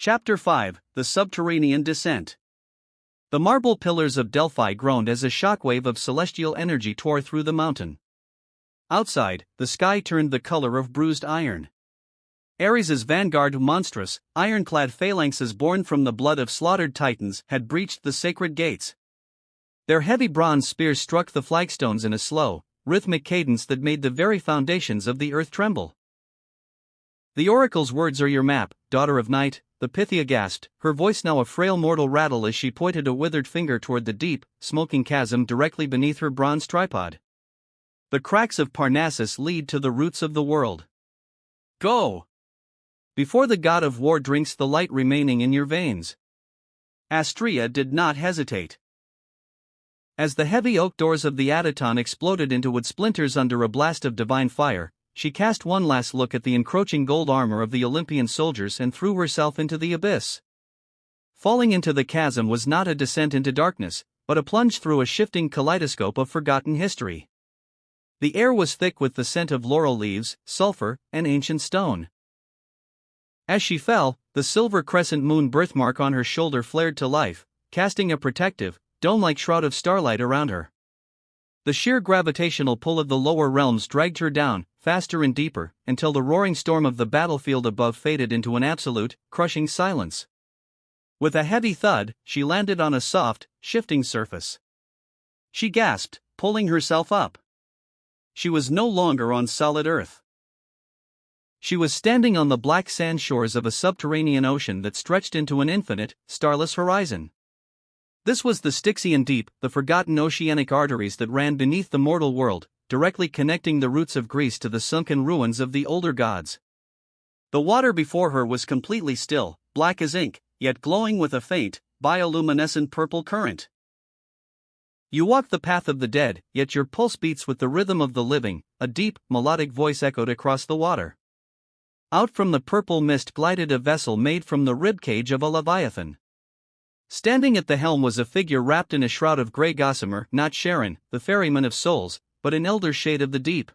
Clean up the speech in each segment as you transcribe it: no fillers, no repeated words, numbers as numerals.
Chapter 5: The Subterranean Descent. The marble pillars of Delphi groaned as a shockwave of celestial energy tore through the mountain. Outside, the sky turned the color of bruised iron. Ares's vanguard, monstrous, ironclad phalanxes born from the blood of slaughtered titans, had breached the sacred gates. Their heavy bronze spears struck the flagstones in a slow, rhythmic cadence that made the very foundations of the earth tremble. "The oracle's words are your map, daughter of night," the Pythia gasped, her voice now a frail mortal rattle as she pointed a withered finger toward the deep, smoking chasm directly beneath her bronze tripod. "The cracks of Parnassus lead to the roots of the world. Go! Before the god of war drinks the light remaining in your veins." Astraea did not hesitate. As the heavy oak doors of the Ataton exploded into wood splinters under a blast of divine fire, she cast one last look at the encroaching gold armor of the Olympian soldiers and threw herself into the abyss. Falling into the chasm was not a descent into darkness, but a plunge through a shifting kaleidoscope of forgotten history. The air was thick with the scent of laurel leaves, sulfur, and ancient stone. As she fell, the silver crescent moon birthmark on her shoulder flared to life, casting a protective, dome-like shroud of starlight around her. The sheer gravitational pull of the lower realms dragged her down, faster and deeper, until the roaring storm of the battlefield above faded into an absolute, crushing silence. With a heavy thud, she landed on a soft, shifting surface. She gasped, pulling herself up. She was no longer on solid earth. She was standing on the black sand shores of a subterranean ocean that stretched into an infinite, starless horizon. This was the Styxian Deep, the forgotten oceanic arteries that ran beneath the mortal world, directly connecting the roots of Greece to the sunken ruins of the older gods. The water before her was completely still, black as ink, yet glowing with a faint, bioluminescent purple current. "You walk the path of the dead, yet your pulse beats with the rhythm of the living," a deep, melodic voice echoed across the water. Out from the purple mist glided a vessel made from the ribcage of a leviathan. Standing at the helm was a figure wrapped in a shroud of grey gossamer, not Charon, the ferryman of souls, but an elder shade of the deep.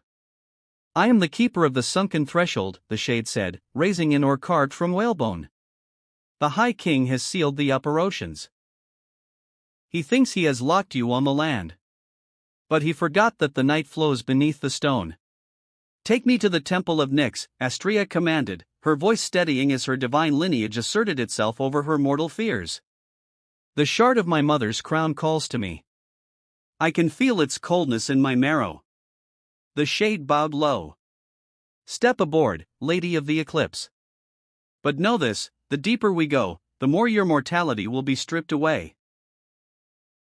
"I am the keeper of the sunken threshold," the shade said, raising an oar carved from whalebone. "The High King has sealed the upper oceans. He thinks he has locked you on the land. But he forgot that the night flows beneath the stone. Take me to the temple of Nyx," Astraea commanded, her voice steadying as her divine lineage asserted itself over her mortal fears. "The shard of my mother's crown calls to me. I can feel its coldness in my marrow." The shade bowed low. "Step aboard, Lady of the Eclipse. But know this, the deeper we go, the more your mortality will be stripped away.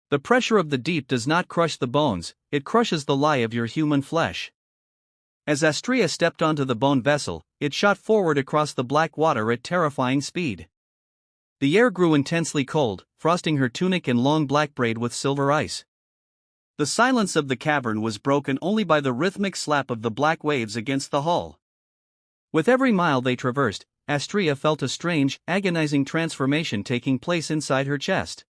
The pressure of the deep does not crush the bones, it crushes the lie of your human flesh." As Astraea stepped onto the bone vessel, it shot forward across the black water at terrifying speed. The air grew intensely cold, frosting her tunic and long black braid with silver ice. The silence of the cavern was broken only by the rhythmic slap of the black waves against the hull. With every mile they traversed, Astraea felt a strange, agonizing transformation taking place inside her chest.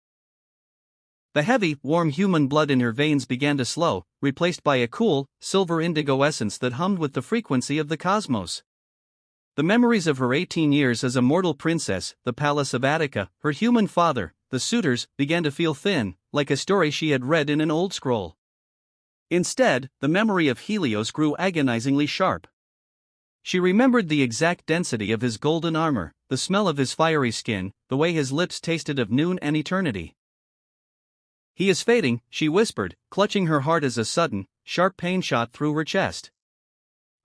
The heavy, warm human blood in her veins began to slow, replaced by a cool, silver indigo essence that hummed with the frequency of the cosmos. The memories of her 18 years as a mortal princess, the palace of Attica, her human father, the suitors, began to feel thin, like a story she had read in an old scroll. Instead, the memory of Helios grew agonizingly sharp. She remembered the exact density of his golden armor, the smell of his fiery skin, the way his lips tasted of noon and eternity. "He is fading," she whispered, clutching her heart as a sudden, sharp pain shot through her chest.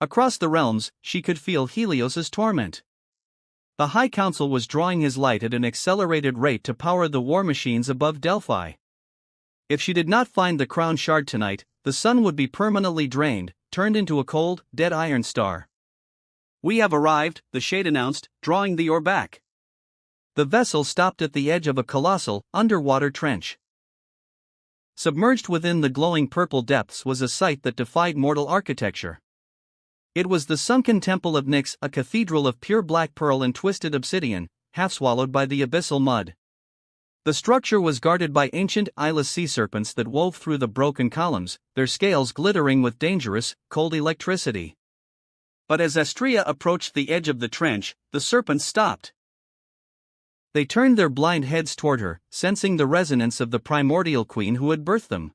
Across the realms, she could feel Helios's torment. The High Council was drawing his light at an accelerated rate to power the war machines above Delphi. If she did not find the crown shard tonight, the sun would be permanently drained, turned into a cold, dead iron star. "We have arrived," the shade announced, drawing the oar back. The vessel stopped at the edge of a colossal, underwater trench. Submerged within the glowing purple depths was a sight that defied mortal architecture. It was the sunken temple of Nyx, a cathedral of pure black pearl and twisted obsidian, half swallowed by the abyssal mud. The structure was guarded by ancient, eyeless sea serpents that wove through the broken columns, their scales glittering with dangerous, cold electricity. But as Astraea approached the edge of the trench, the serpents stopped. They turned their blind heads toward her, sensing the resonance of the primordial queen who had birthed them.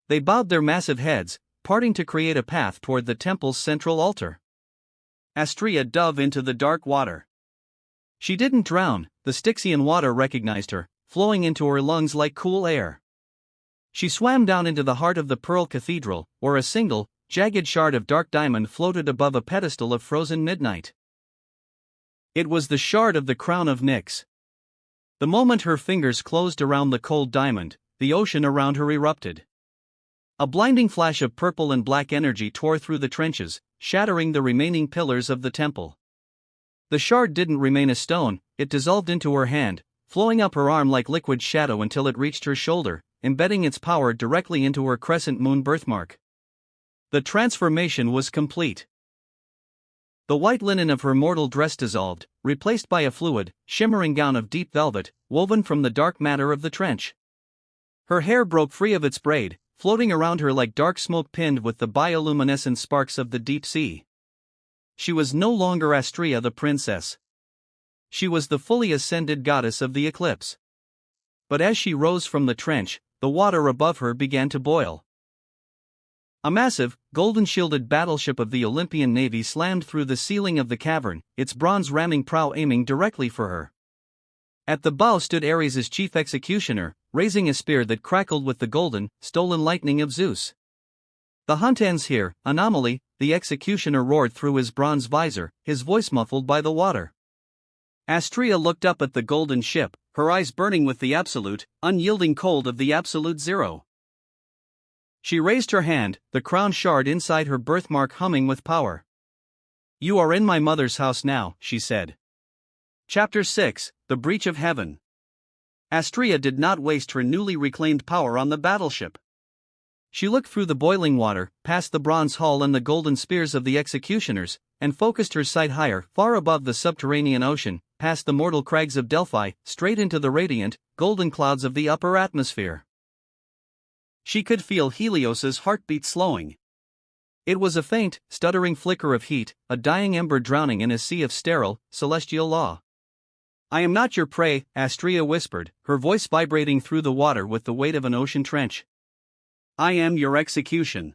They bowed their massive heads, parting to create a path toward the temple's central altar. Astraea dove into the dark water. She didn't drown. The Styxian water recognized her, flowing into her lungs like cool air. She swam down into the heart of the Pearl Cathedral, where a single, jagged shard of dark diamond floated above a pedestal of frozen midnight. It was the shard of the crown of Nyx. The moment her fingers closed around the cold diamond, the ocean around her erupted. A blinding flash of purple and black energy tore through the trenches, shattering the remaining pillars of the temple. The shard didn't remain a stone, it dissolved into her hand, flowing up her arm like liquid shadow until it reached her shoulder, embedding its power directly into her crescent moon birthmark. The transformation was complete. The white linen of her mortal dress dissolved, replaced by a fluid, shimmering gown of deep velvet, woven from the dark matter of the trench. Her hair broke free of its braid, floating around her like dark smoke pinned with the bioluminescent sparks of the deep sea. She was no longer Astraea the princess. She was the fully ascended goddess of the eclipse. But as she rose from the trench, the water above her began to boil. A massive, golden-shielded battleship of the Olympian navy slammed through the ceiling of the cavern, its bronze ramming prow aiming directly for her. At the bow stood Ares' chief executioner, raising a spear that crackled with the golden, stolen lightning of Zeus. "The hunt ends here, Anomaly," the executioner roared through his bronze visor, his voice muffled by the water. Astraea looked up at the golden ship, her eyes burning with the absolute, unyielding cold of the absolute zero. She raised her hand, the crown shard inside her birthmark humming with power. "You are in my mother's house now," she said. Chapter 6, The Breach of Heaven. Astraea did not waste her newly reclaimed power on the battleship. She looked through the boiling water, past the bronze hull and the golden spears of the executioners, and focused her sight higher, far above the subterranean ocean, past the mortal crags of Delphi, straight into the radiant, golden clouds of the upper atmosphere. She could feel Helios's heartbeat slowing. It was a faint, stuttering flicker of heat, a dying ember drowning in a sea of sterile, celestial law. "I am not your prey," Astraea whispered, her voice vibrating through the water with the weight of an ocean trench. "I am your execution."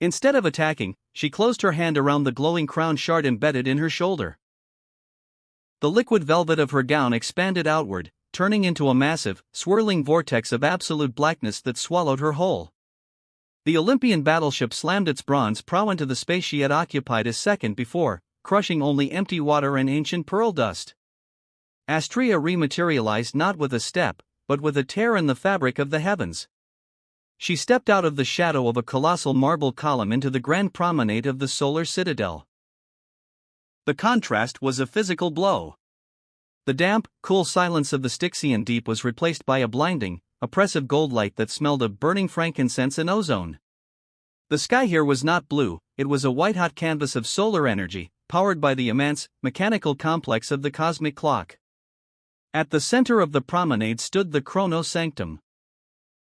Instead of attacking, she closed her hand around the glowing crown shard embedded in her shoulder. The liquid velvet of her gown expanded outward, turning into a massive, swirling vortex of absolute blackness that swallowed her whole. The Olympian battleship slammed its bronze prow into the space she had occupied a second before, crushing only empty water and ancient pearl dust. Astraea rematerialized not with a step, but with a tear in the fabric of the heavens. She stepped out of the shadow of a colossal marble column into the grand promenade of the solar citadel. The contrast was a physical blow. The damp, cool silence of the Styxian deep was replaced by a blinding, oppressive gold light that smelled of burning frankincense and ozone. The sky here was not blue, it was a white-hot canvas of solar energy, powered by the immense, mechanical complex of the cosmic clock. At the center of the promenade stood the Chrono Sanctum.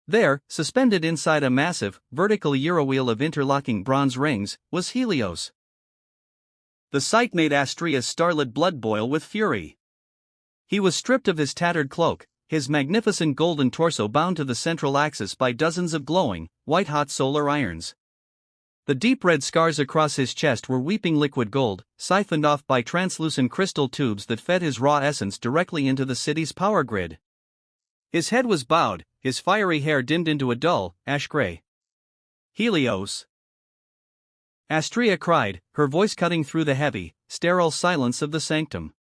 There, suspended inside a massive, vertical eurowheel of interlocking bronze rings, was Helios. The sight made Astraea's starlit blood boil with fury. He was stripped of his tattered cloak, his magnificent golden torso bound to the central axis by dozens of glowing, white-hot solar irons. The deep red scars across his chest were weeping liquid gold, siphoned off by translucent crystal tubes that fed his raw essence directly into the city's power grid. His head was bowed, his fiery hair dimmed into a dull, ash-gray. "Helios!" Astraea cried, her voice cutting through the heavy, sterile silence of the sanctum.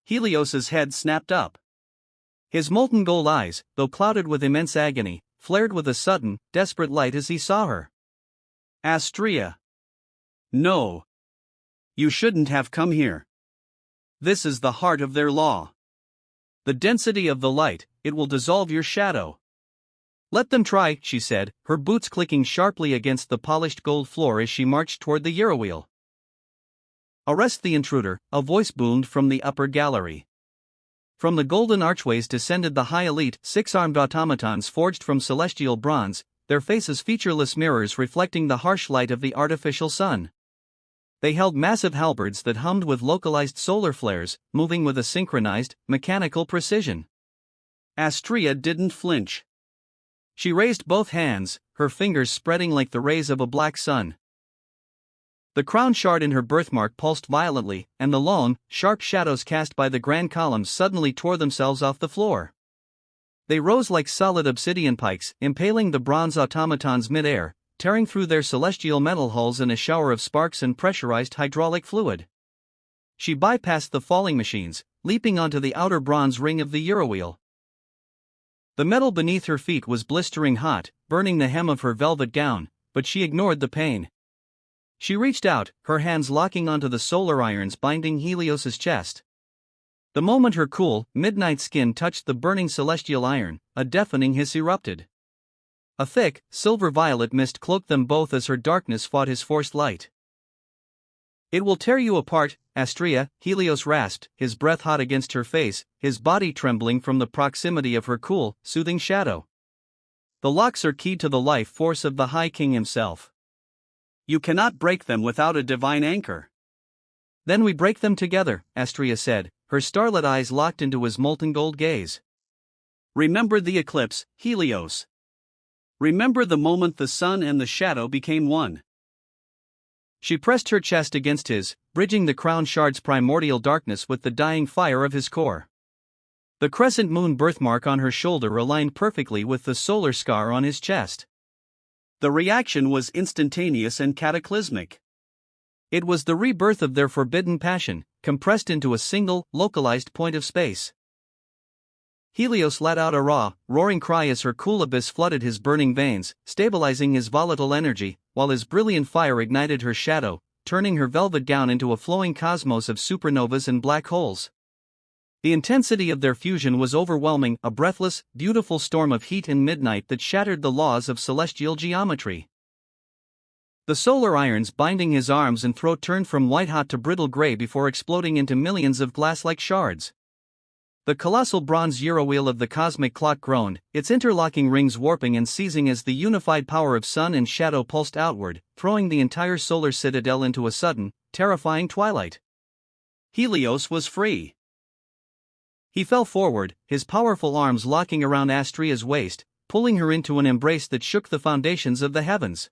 Helios's head snapped up. His molten gold eyes, though clouded with immense agony, flared with a sudden, desperate light as he saw her. "Astraea! No! You shouldn't have come here. This is the heart of their law. The density of the light, it will dissolve your shadow." "Let them try," she said, her boots clicking sharply against the polished gold floor as she marched toward the eurowheel. "Arrest the intruder," a voice boomed from the upper gallery. From the golden archways descended the high elite, six-armed automatons forged from celestial bronze, their faces featureless mirrors reflecting the harsh light of the artificial sun. They held massive halberds that hummed with localized solar flares, moving with a synchronized, mechanical precision. Astraea didn't flinch. She raised both hands, her fingers spreading like the rays of a black sun. The crown shard in her birthmark pulsed violently, and the long, sharp shadows cast by the grand columns suddenly tore themselves off the floor. They rose like solid obsidian pikes, impaling the bronze automatons mid-air, tearing through their celestial metal hulls in a shower of sparks and pressurized hydraulic fluid. She bypassed the falling machines, leaping onto the outer bronze ring of the Eurowheel. The metal beneath her feet was blistering hot, burning the hem of her velvet gown, but she ignored the pain. She reached out, her hands locking onto the solar irons binding Helios's chest. The moment her cool, midnight skin touched the burning celestial iron, a deafening hiss erupted. A thick, silver-violet mist cloaked them both as her darkness fought his forced light. "It will tear you apart, Astraea," Helios rasped, his breath hot against her face, his body trembling from the proximity of her cool, soothing shadow. "The locks are keyed to the life force of the High King himself. You cannot break them without a divine anchor." "Then we break them together," Astraea said, her starlit eyes locked into his molten gold gaze. "Remember the eclipse, Helios. Remember the moment the sun and the shadow became one." She pressed her chest against his, bridging the crown shard's primordial darkness with the dying fire of his core. The crescent moon birthmark on her shoulder aligned perfectly with the solar scar on his chest. The reaction was instantaneous and cataclysmic. It was the rebirth of their forbidden passion, compressed into a single, localized point of space. Helios let out a raw, roaring cry as her cool abyss flooded his burning veins, stabilizing his volatile energy, while his brilliant fire ignited her shadow, turning her velvet gown into a flowing cosmos of supernovas and black holes. The intensity of their fusion was overwhelming, a breathless, beautiful storm of heat and midnight that shattered the laws of celestial geometry. The solar irons binding his arms and throat turned from white-hot to brittle gray before exploding into millions of glass-like shards. The colossal bronze Eurowheel of the cosmic clock groaned, its interlocking rings warping and seizing as the unified power of sun and shadow pulsed outward, throwing the entire solar citadel into a sudden, terrifying twilight. Helios was free. He fell forward, his powerful arms locking around Astraea's waist, pulling her into an embrace that shook the foundations of the heavens.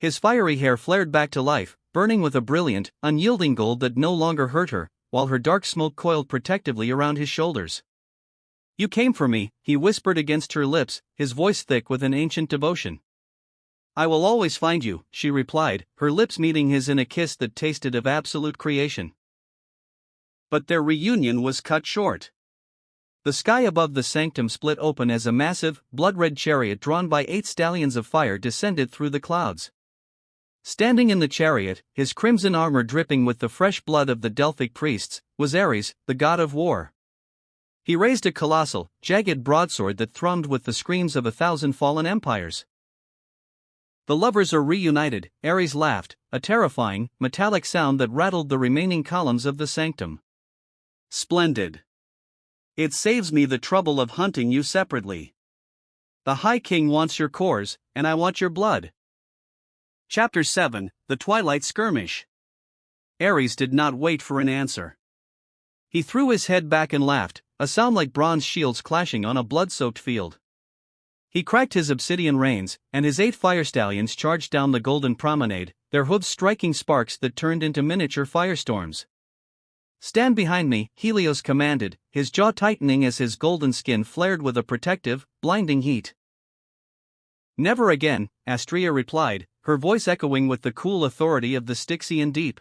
His fiery hair flared back to life, burning with a brilliant, unyielding gold that no longer hurt her, while her dark smoke coiled protectively around his shoulders. "You came for me," he whispered against her lips, his voice thick with an ancient devotion. "I will always find you," she replied, her lips meeting his in a kiss that tasted of absolute creation. But their reunion was cut short. The sky above the sanctum split open as a massive, blood-red chariot drawn by 8 stallions of fire descended through the clouds. Standing in the chariot, his crimson armor dripping with the fresh blood of the Delphic priests, was Ares, the god of war. He raised a colossal, jagged broadsword that thrummed with the screams of 1,000 fallen empires. "The lovers are reunited," Ares laughed, a terrifying, metallic sound that rattled the remaining columns of the sanctum. "Splendid. It saves me the trouble of hunting you separately. The High King wants your cores, and I want your blood." Chapter 7, The Twilight Skirmish. Ares did not wait for an answer. He threw his head back and laughed, a sound like bronze shields clashing on a blood-soaked field. He cracked his obsidian reins, and his 8 fire stallions charged down the golden promenade, their hooves striking sparks that turned into miniature firestorms. "Stand behind me," Helios commanded, his jaw tightening as his golden skin flared with a protective, blinding heat. "Never again," Astraea replied, her voice echoing with the cool authority of the Styxian deep.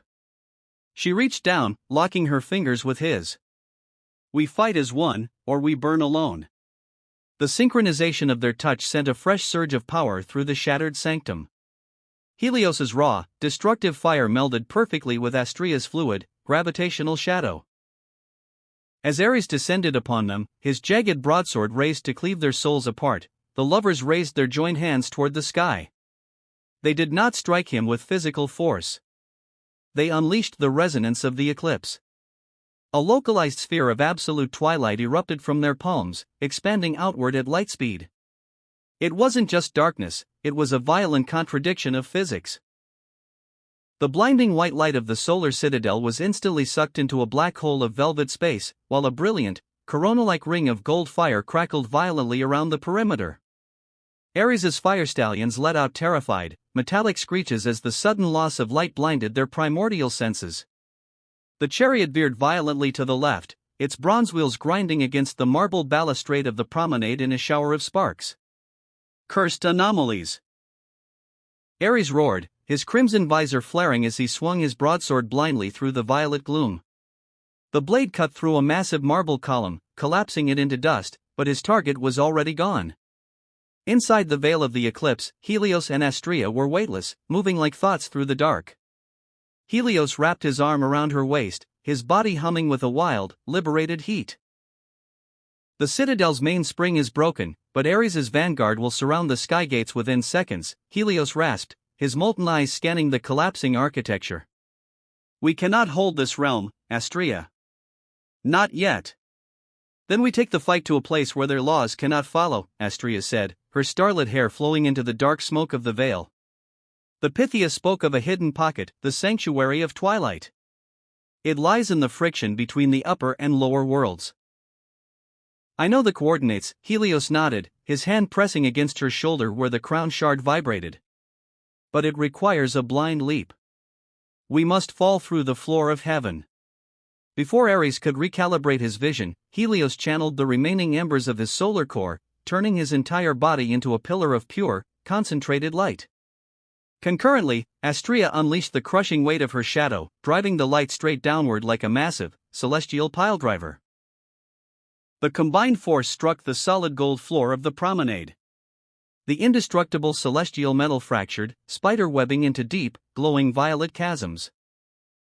She reached down, locking her fingers with his. "We fight as one, or we burn alone." The synchronization of their touch sent a fresh surge of power through the shattered sanctum. Helios's raw, destructive fire melded perfectly with Astraea's fluid, gravitational shadow. As Ares descended upon them, his jagged broadsword raised to cleave their souls apart, the lovers raised their joined hands toward the sky. They did not strike him with physical force. They unleashed the resonance of the eclipse. A localized sphere of absolute twilight erupted from their palms, expanding outward at light speed. It wasn't just darkness, it was a violent contradiction of physics. The blinding white light of the solar citadel was instantly sucked into a black hole of velvet space, while a brilliant, corona-like ring of gold fire crackled violently around the perimeter. Ares's fire stallions let out terrified, metallic screeches as the sudden loss of light blinded their primordial senses. The chariot veered violently to the left, its bronze wheels grinding against the marble balustrade of the promenade in a shower of sparks. Cursed anomalies! Ares roared, his crimson visor flaring as he swung his broadsword blindly through the violet gloom. The blade cut through a massive marble column, collapsing it into dust, but his target was already gone. Inside the veil of the eclipse, Helios and Astraea were weightless, moving like thoughts through the dark. Helios wrapped his arm around her waist, his body humming with a wild, liberated heat. The citadel's mainspring is broken, but Ares's vanguard will surround the sky gates within seconds, Helios rasped, his molten eyes scanning the collapsing architecture. We cannot hold this realm, Astraea. Not yet. Then we take the fight to a place where their laws cannot follow, Astraea said, her starlit hair flowing into the dark smoke of the veil. The Pythia spoke of a hidden pocket, the sanctuary of twilight. It lies in the friction between the upper and lower worlds. I know the coordinates, Helios nodded, his hand pressing against her shoulder where the crown shard vibrated. But it requires a blind leap. We must fall through the floor of heaven. Before Ares could recalibrate his vision, Helios channeled the remaining embers of his solar core, turning his entire body into a pillar of pure, concentrated light. Concurrently, Astraea unleashed the crushing weight of her shadow, driving the light straight downward like a massive, celestial piledriver. The combined force struck the solid gold floor of the promenade. The indestructible celestial metal fractured, spider-webbing into deep, glowing violet chasms.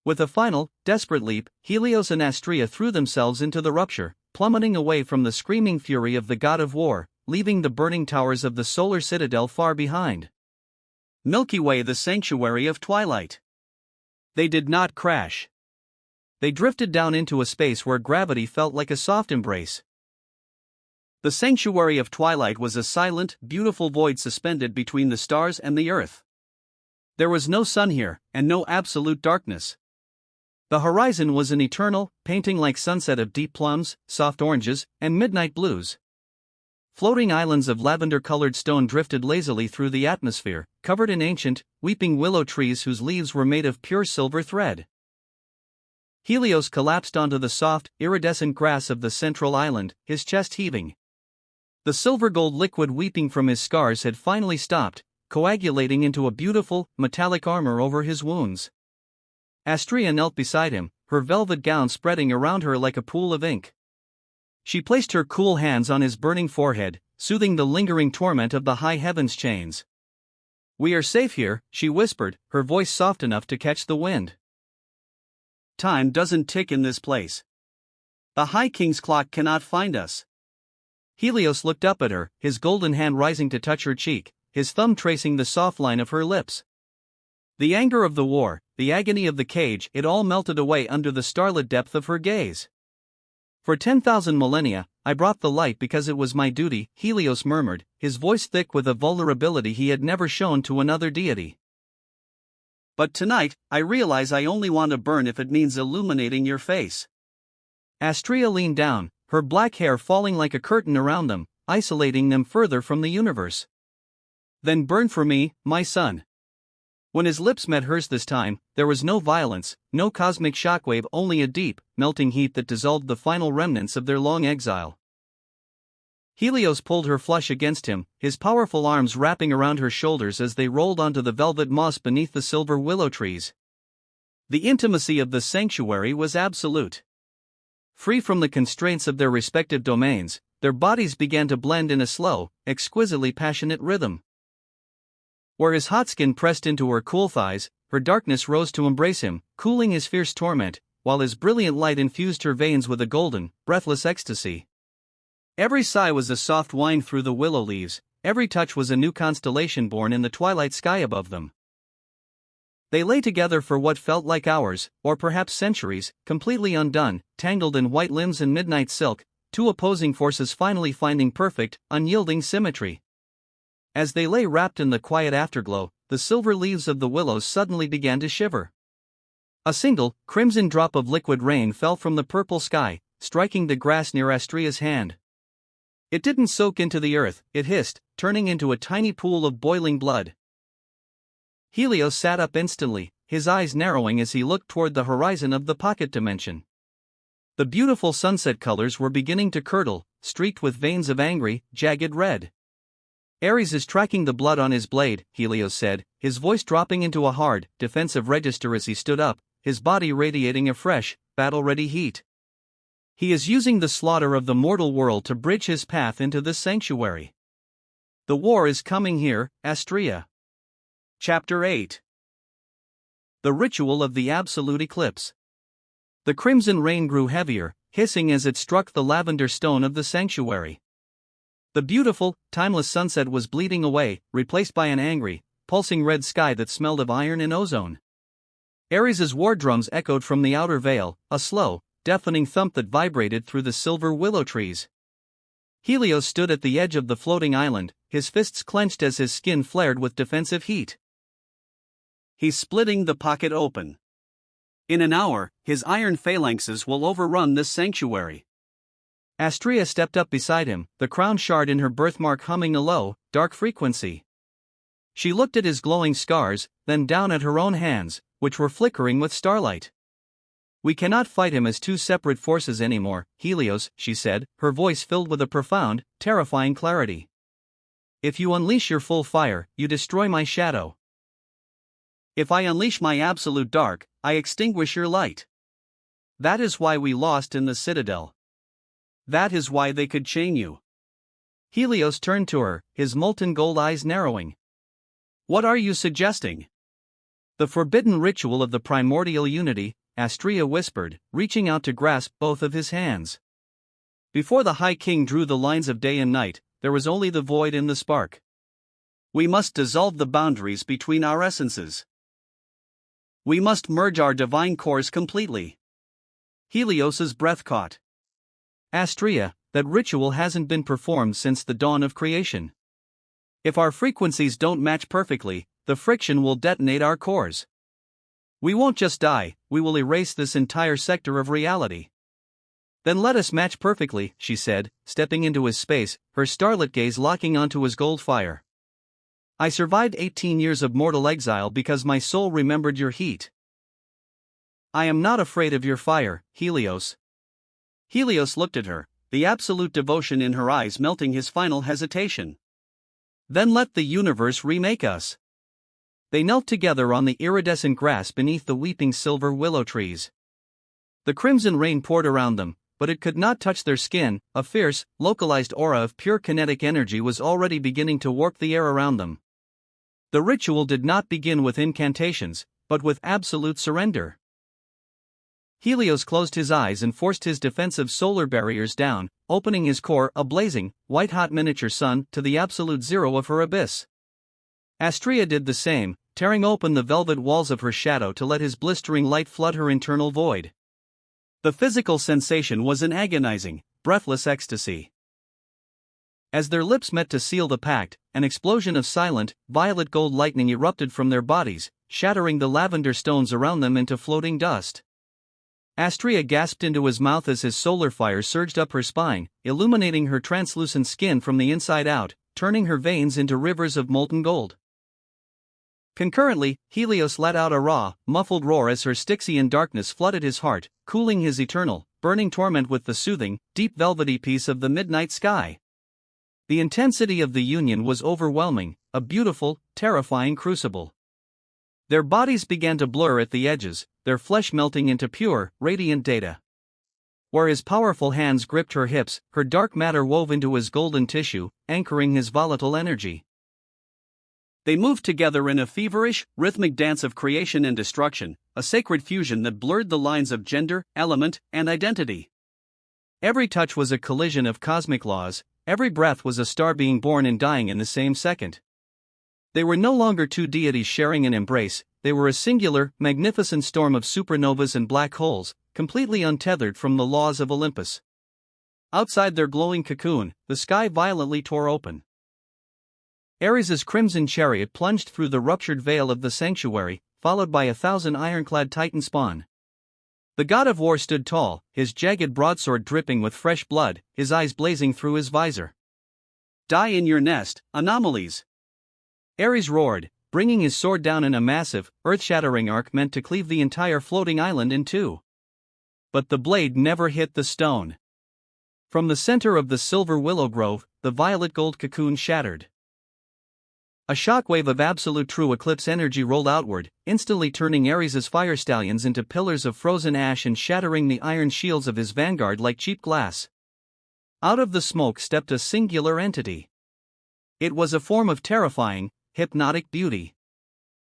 With a final, desperate leap, Helios and Astraea threw themselves into the rupture, plummeting away from the screaming fury of the god of war, leaving the burning towers of the solar citadel far behind. Milky Way, the sanctuary of twilight. They did not crash. They drifted down into a space where gravity felt like a soft embrace. The sanctuary of twilight was a silent, beautiful void suspended between the stars and the earth. There was no sun here, and no absolute darkness. The horizon was an eternal, painting-like sunset of deep plums, soft oranges, and midnight blues. Floating islands of lavender-colored stone drifted lazily through the atmosphere, covered in ancient, weeping willow trees whose leaves were made of pure silver thread. Helios collapsed onto the soft, iridescent grass of the central island, his chest heaving. The silver-gold liquid weeping from his scars had finally stopped, coagulating into a beautiful, metallic armor over his wounds. Astraea knelt beside him, her velvet gown spreading around her like a pool of ink. She placed her cool hands on his burning forehead, soothing the lingering torment of the high heavens chains. "We are safe here," she whispered, her voice soft enough to catch the wind. "Time doesn't tick in this place. The High King's clock cannot find us." Helios looked up at her, his golden hand rising to touch her cheek, his thumb tracing the soft line of her lips. The anger of the war, the agony of the cage, it all melted away under the starlit depth of her gaze. "For 10,000 millennia, I brought the light because it was my duty," Helios murmured, his voice thick with a vulnerability he had never shown to another deity. "But tonight, I realize I only want to burn if it means illuminating your face." Astraea leaned down, her black hair falling like a curtain around them, isolating them further from the universe. "Then burn for me, my son." When his lips met hers this time, there was no violence, no cosmic shockwave, only a deep, melting heat that dissolved the final remnants of their long exile. Helios pulled her flush against him, his powerful arms wrapping around her shoulders as they rolled onto the velvet moss beneath the silver willow trees. The intimacy of the sanctuary was absolute. Free from the constraints of their respective domains, their bodies began to blend in a slow, exquisitely passionate rhythm. Where his hot skin pressed into her cool thighs, her darkness rose to embrace him, cooling his fierce torment, while his brilliant light infused her veins with a golden, breathless ecstasy. Every sigh was a soft whine through the willow leaves, every touch was a new constellation born in the twilight sky above them. They lay together for what felt like hours, or perhaps centuries, completely undone, tangled in white limbs and midnight silk, two opposing forces finally finding perfect, unyielding symmetry. As they lay wrapped in the quiet afterglow, the silver leaves of the willows suddenly began to shiver. A single, crimson drop of liquid rain fell from the purple sky, striking the grass near Astraea's hand. It didn't soak into the earth, it hissed, turning into a tiny pool of boiling blood. Helios sat up instantly, his eyes narrowing as he looked toward the horizon of the pocket dimension. The beautiful sunset colors were beginning to curdle, streaked with veins of angry, jagged red. Ares is tracking the blood on his blade, Helios said, his voice dropping into a hard, defensive register as he stood up, his body radiating a fresh, battle-ready heat. He is using the slaughter of the mortal world to bridge his path into this sanctuary. The war is coming here, Astraea. Chapter 8. The Ritual of the Absolute Eclipse. The crimson rain grew heavier, hissing as it struck the lavender stone of the sanctuary. The beautiful, timeless sunset was bleeding away, replaced by an angry, pulsing red sky that smelled of iron and ozone. Ares's war drums echoed from the outer veil, a slow, deafening thump that vibrated through the silver willow trees. Helios stood at the edge of the floating island, his fists clenched as his skin flared with defensive heat. He's splitting the pocket open. In an hour, his iron phalanxes will overrun this sanctuary. Astraea stepped up beside him, the crown shard in her birthmark humming a low, dark frequency. She looked at his glowing scars, then down at her own hands, which were flickering with starlight. We cannot fight him as two separate forces anymore, Helios, she said, her voice filled with a profound, terrifying clarity. If you unleash your full fire, you destroy my shadow. If I unleash my absolute dark, I extinguish your light. That is why we lost in the citadel. That is why they could chain you. Helios turned to her, his molten gold eyes narrowing. What are you suggesting? The forbidden ritual of the primordial unity, Astraea whispered, reaching out to grasp both of his hands. Before the High King drew the lines of day and night, there was only the void in the spark. We must dissolve the boundaries between our essences. We must merge our divine cores completely. Helios's breath caught. Astraea, that ritual hasn't been performed since the dawn of creation. If our frequencies don't match perfectly, the friction will detonate our cores. We won't just die, we will erase this entire sector of reality. Then let us match perfectly, she said, stepping into his space, her starlit gaze locking onto his gold fire. I survived 18 years of mortal exile because my soul remembered your heat. I am not afraid of your fire, Helios. Helios looked at her, the absolute devotion in her eyes melting his final hesitation. Then let the universe remake us. They knelt together on the iridescent grass beneath the weeping silver willow trees. The crimson rain poured around them, but it could not touch their skin. A fierce, localized aura of pure kinetic energy was already beginning to warp the air around them. The ritual did not begin with incantations, but with absolute surrender. Helios closed his eyes and forced his defensive solar barriers down, opening his core, a blazing, white-hot miniature sun, to the absolute zero of her abyss. Astraea did the same, tearing open the velvet walls of her shadow to let his blistering light flood her internal void. The physical sensation was an agonizing, breathless ecstasy. As their lips met to seal the pact, an explosion of silent, violet gold lightning erupted from their bodies, shattering the lavender stones around them into floating dust. Astraea gasped into his mouth as his solar fire surged up her spine, illuminating her translucent skin from the inside out, turning her veins into rivers of molten gold. Concurrently, Helios let out a raw, muffled roar as her Styxian darkness flooded his heart, cooling his eternal, burning torment with the soothing, deep velvety peace of the midnight sky. The intensity of the union was overwhelming, a beautiful, terrifying crucible. Their bodies began to blur at the edges, their flesh melting into pure, radiant data. Where his powerful hands gripped her hips, her dark matter wove into his golden tissue, anchoring his volatile energy. They moved together in a feverish, rhythmic dance of creation and destruction, a sacred fusion that blurred the lines of gender, element, and identity. Every touch was a collision of cosmic laws, every breath was a star being born and dying in the same second. They were no longer two deities sharing an embrace, they were a singular, magnificent storm of supernovas and black holes, completely untethered from the laws of Olympus. Outside their glowing cocoon, the sky violently tore open. Ares's crimson chariot plunged through the ruptured veil of the sanctuary, followed by 1,000 ironclad Titan spawn. The god of war stood tall, his jagged broadsword dripping with fresh blood, his eyes blazing through his visor. "Die in your nest, anomalies!" Ares roared, bringing his sword down in a massive, earth-shattering arc meant to cleave the entire floating island in two. But the blade never hit the stone. From the center of the silver willow grove, the violet-gold cocoon shattered. A shockwave of absolute true eclipse energy rolled outward, instantly turning Ares's fire stallions into pillars of frozen ash and shattering the iron shields of his vanguard like cheap glass. Out of the smoke stepped a singular entity. It was a form of terrifying, hypnotic beauty.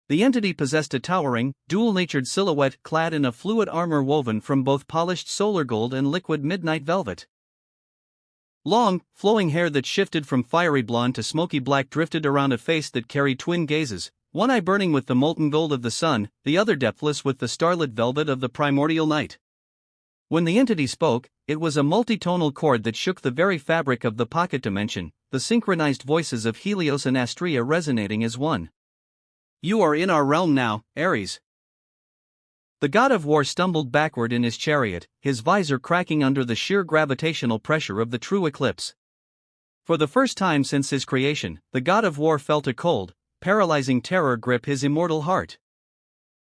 The entity possessed a towering, dual-natured silhouette clad in a fluid armor woven from both polished solar gold and liquid midnight velvet. Long, flowing hair that shifted from fiery blonde to smoky black drifted around a face that carried twin gazes, one eye burning with the molten gold of the sun, the other depthless with the starlit velvet of the primordial night. When the entity spoke, it was a multitonal chord that shook the very fabric of the pocket dimension, the synchronized voices of Helios and Astraea resonating as one. "You are in our realm now, Ares." The god of war stumbled backward in his chariot, his visor cracking under the sheer gravitational pressure of the true eclipse. For the first time since his creation, the god of war felt a cold, paralyzing terror grip his immortal heart.